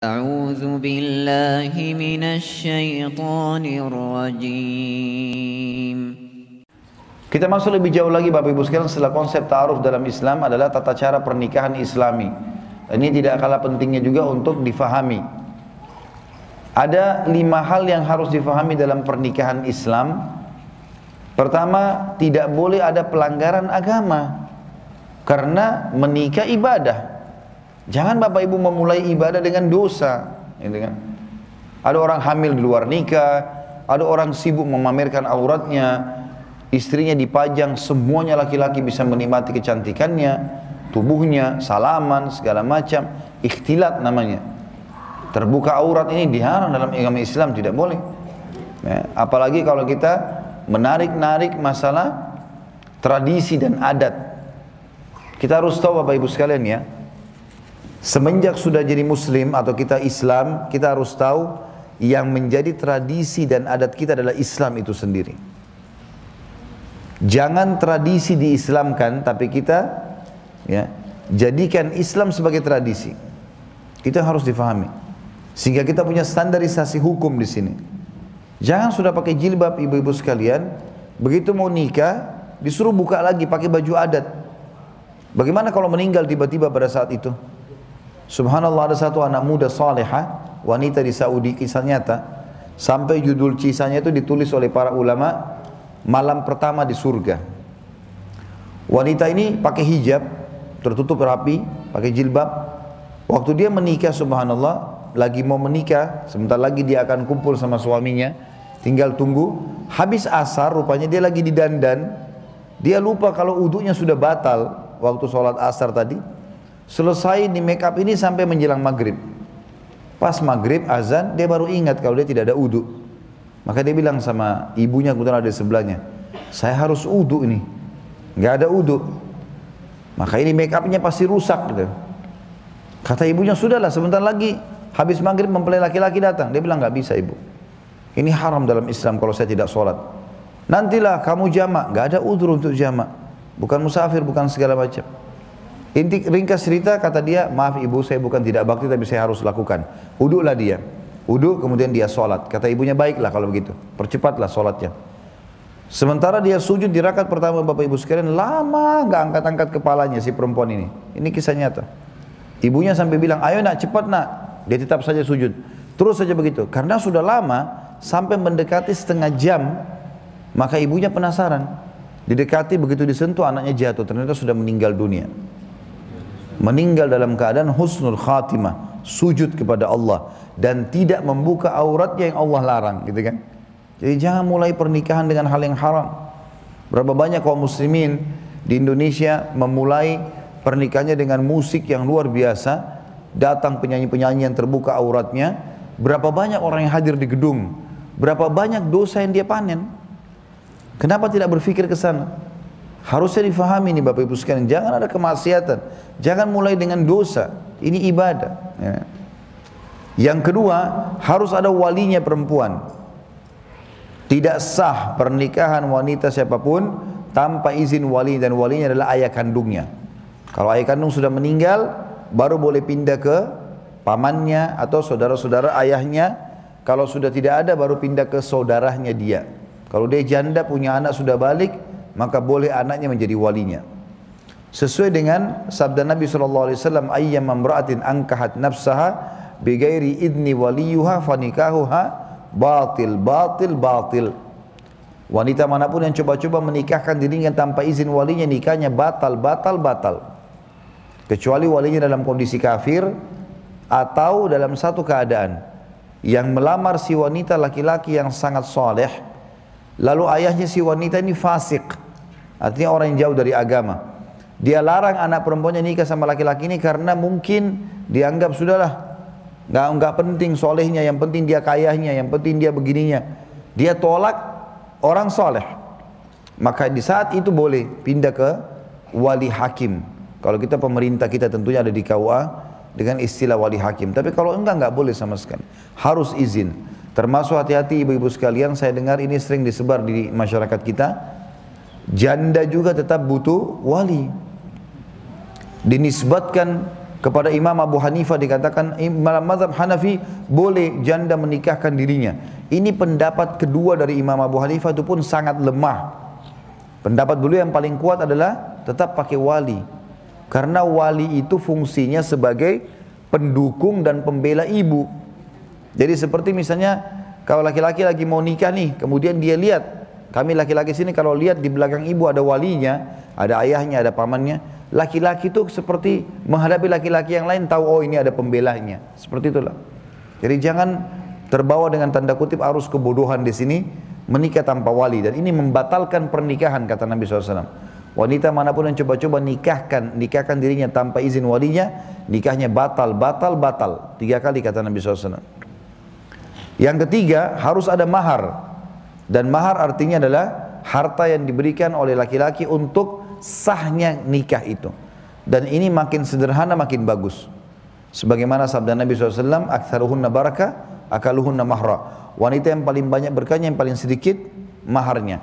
أعوذ بالله من الشيطان الرجيم. Kita masuk lebih jauh lagi Bapak Ibu sekalian, setelah konsep ta'aruf dalam Islam adalah tata cara pernikahan Islami. Ini tidak kalah pentingnya juga untuk difahami. Ada 5 hal yang harus difahami dalam pernikahan Islam. Pertama, tidak boleh ada pelanggaran agama, karena menikah ibadah. Jangan Bapak Ibu memulai ibadah dengan dosa, gitu kan? Ada orang hamil di luar nikah, ada orang sibuk memamerkan auratnya, istrinya dipajang, semuanya laki-laki bisa menikmati kecantikannya, tubuhnya, salaman, segala macam, ikhtilat namanya. Terbuka aurat ini dilarang dalam agama Islam, tidak boleh. Ya, apalagi kalau kita menarik-narik masalah tradisi dan adat. Kita harus tahu Bapak Ibu sekalian ya, semenjak sudah jadi muslim atau kita Islam, kita harus tahu yang menjadi tradisi dan adat kita adalah Islam itu sendiri. Jangan tradisi diislamkan, tapi kita ya jadikan Islam sebagai tradisi. Itu yang harus difahami. Sehingga kita punya standarisasi hukum di sini. Jangan sudah pakai jilbab ibu-ibu sekalian, begitu mau nikah disuruh buka lagi pakai baju adat. Bagaimana kalau meninggal tiba-tiba pada saat itu? Subhanallah, ada satu anak muda salihah, wanita di Saudi, kisah nyata, sampai judul kisahnya itu ditulis oleh para ulama, malam pertama di surga. Wanita ini pakai hijab, tertutup rapi, pakai jilbab. Waktu dia menikah, subhanallah, lagi mau menikah, sebentar lagi dia akan kumpul sama suaminya, tinggal tunggu. Habis asar, rupanya dia lagi didandan. Dia lupa kalau wudunya sudah batal waktu sholat asar tadi. Selesai di make up ini sampai menjelang maghrib. Pas maghrib azan, dia baru ingat kalau dia tidak ada wudu. Maka dia bilang sama ibunya, kebetulan ada di sebelahnya, saya harus wudu ini, nggak ada wudu. Maka ini make upnya pasti rusak gitu. Kata ibunya, sudahlah sebentar lagi habis maghrib mempelai laki-laki datang. Dia bilang, nggak bisa ibu, ini haram dalam Islam kalau saya tidak sholat. Nantilah kamu jamak, nggak ada udzur untuk jamak, bukan musafir, bukan segala macam. Inti ringkas cerita, kata dia, maaf ibu, saya bukan tidak bakti tapi saya harus lakukan. Wudulah dia, wudu kemudian dia sholat. Kata ibunya, baiklah kalau begitu, percepatlah sholatnya. Sementara dia sujud di rakaat pertama Bapak Ibu sekalian, lama gak angkat-angkat kepalanya si perempuan ini. Ini kisah nyata. Ibunya sampai bilang, ayo nak, cepat nak. Dia tetap saja sujud, terus saja begitu. Karena sudah lama, sampai mendekati setengah jam, maka ibunya penasaran. Didekati, begitu disentuh anaknya jatuh, ternyata sudah meninggal dunia. Meninggal dalam keadaan husnul khatimah, sujud kepada Allah dan tidak membuka auratnya yang Allah larang, gitu kan. Jadi jangan mulai pernikahan dengan hal yang haram. Berapa banyak kaum muslimin di Indonesia memulai pernikahannya dengan musik yang luar biasa, datang penyanyi-penyanyi yang terbuka auratnya. Berapa banyak orang yang hadir di gedung, berapa banyak dosa yang dia panen. Kenapa tidak berpikir ke sana? Harusnya difahami nih Bapak Ibu sekalian, jangan ada kemaksiatan, jangan mulai dengan dosa, ini ibadah ya. Yang kedua, harus ada walinya perempuan. Tidak sah pernikahan wanita siapapun tanpa izin wali, dan walinya adalah ayah kandungnya. Kalau ayah kandung sudah meninggal, baru boleh pindah ke pamannya atau saudara-saudara ayahnya. Kalau sudah tidak ada, baru pindah ke saudaranya dia. Kalau dia janda punya anak sudah balik, maka boleh anaknya menjadi walinya. Sesuai dengan sabda Nabi SAW, ayyam amra'atin angkahat nafsaha bighairi idni waliyuha fanikahuha batil, batil, batil. Wanita manapun yang coba-coba menikahkan dirinya tanpa izin walinya, nikahnya batal, batal, batal. Kecuali walinya dalam kondisi kafir atau dalam satu keadaan, yang melamar si wanita laki-laki yang sangat soleh, lalu ayahnya si wanita ini fasik, artinya orang yang jauh dari agama. Dia larang anak perempuannya nikah sama laki-laki ini karena mungkin dianggap sudahlah, nggak penting solehnya, yang penting dia kayahnya, yang penting dia begininya. Dia tolak orang soleh. Maka di saat itu boleh pindah ke wali hakim. Kalau kita pemerintah, kita tentunya ada di KUA dengan istilah wali hakim. Tapi kalau enggak boleh sama sekali, harus izin. Termasuk hati-hati ibu-ibu sekalian, saya dengar ini sering disebar di masyarakat kita, janda juga tetap butuh wali. Dinisbatkan Kepada Imam Abu Hanifah dikatakan, dalam mazhab Hanafi boleh janda menikahkan dirinya. Ini pendapat kedua dari Imam Abu Hanifah, itu pun sangat lemah. Pendapat beliau yang paling kuat adalah tetap pakai wali. Karena wali itu fungsinya sebagai pendukung dan pembela ibu. Jadi seperti misalnya kalau laki-laki lagi mau nikah nih, kemudian dia lihat, kami laki-laki sini kalau lihat di belakang ibu ada walinya, ada ayahnya, ada pamannya, laki-laki itu seperti menghadapi laki-laki yang lain tahu, oh ini ada pembelanya. Seperti itulah. Jadi jangan terbawa dengan tanda kutip arus kebodohan di sini, menikah tanpa wali, dan ini membatalkan pernikahan kata Nabi SAW. Wanita manapun yang coba-coba nikahkan dirinya tanpa izin walinya, nikahnya batal. 3 kali kata Nabi SAW. Yang ketiga, harus ada mahar. Dan mahar artinya adalah harta yang diberikan oleh laki-laki untuk sahnya nikah itu. Dan ini makin sederhana makin bagus. Sebagaimana sabda Nabi SAW, aktsaruhunna barakah, akaluhunna mahra. Wanita yang paling banyak berkahnya, yang paling sedikit maharnya.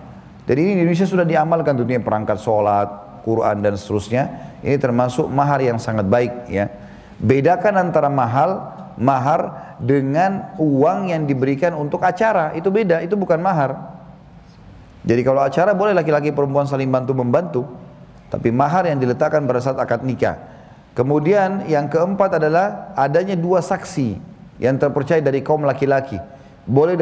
Jadi ini di Indonesia sudah diamalkan dunia perangkat sholat, Quran dan seterusnya. Ini termasuk mahar yang sangat baik ya. Bedakan antara mahar dengan uang yang diberikan untuk acara, itu beda, itu bukan mahar. Jadi kalau acara boleh laki-laki perempuan saling bantu-membantu, tapi mahar yang diletakkan pada saat akad nikah. Kemudian yang keempat adalah adanya 2 saksi yang terpercaya dari kaum laki-laki. Boleh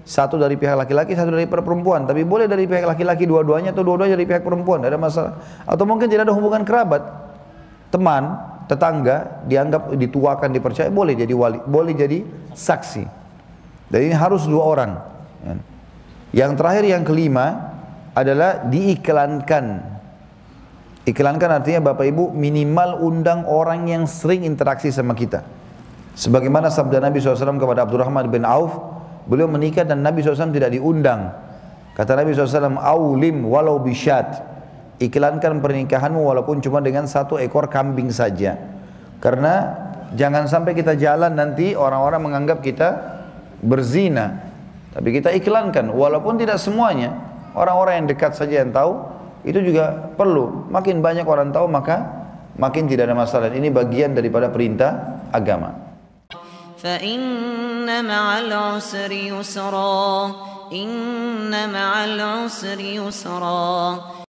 satu dari pihak laki-laki, satu dari pihak perempuan, tapi boleh dari pihak laki-laki dua-duanya atau dua-duanya dari pihak perempuan, tidak ada masalah. Atau mungkin tidak ada hubungan kerabat, teman, tetangga, dianggap dituakan, dipercaya, boleh jadi wali, boleh jadi saksi. Dan ini harus 2 orang. Yang terakhir, yang kelima adalah diiklankan. Iklankan artinya Bapak Ibu minimal undang orang yang sering interaksi sama kita. Sebagaimana sabda Nabi SAW kepada Abdurrahman bin Auf, beliau menikah dan Nabi SAW tidak diundang. Kata Nabi SAW, aulim walau bisyat, iklankan pernikahanmu walaupun cuma dengan 1 ekor kambing saja. Karena jangan sampai kita jalan nanti orang-orang menganggap kita berzina. Tapi kita iklankan, walaupun tidak semuanya, orang-orang yang dekat saja yang tahu, itu juga perlu. Makin banyak orang tahu maka makin tidak ada masalah. Ini bagian daripada perintah agama. فَإِنَّ مَعَ الْعُسْرِ يُسْرًا إِنَّ مَعَ الْعُسْرِ يُسْرًا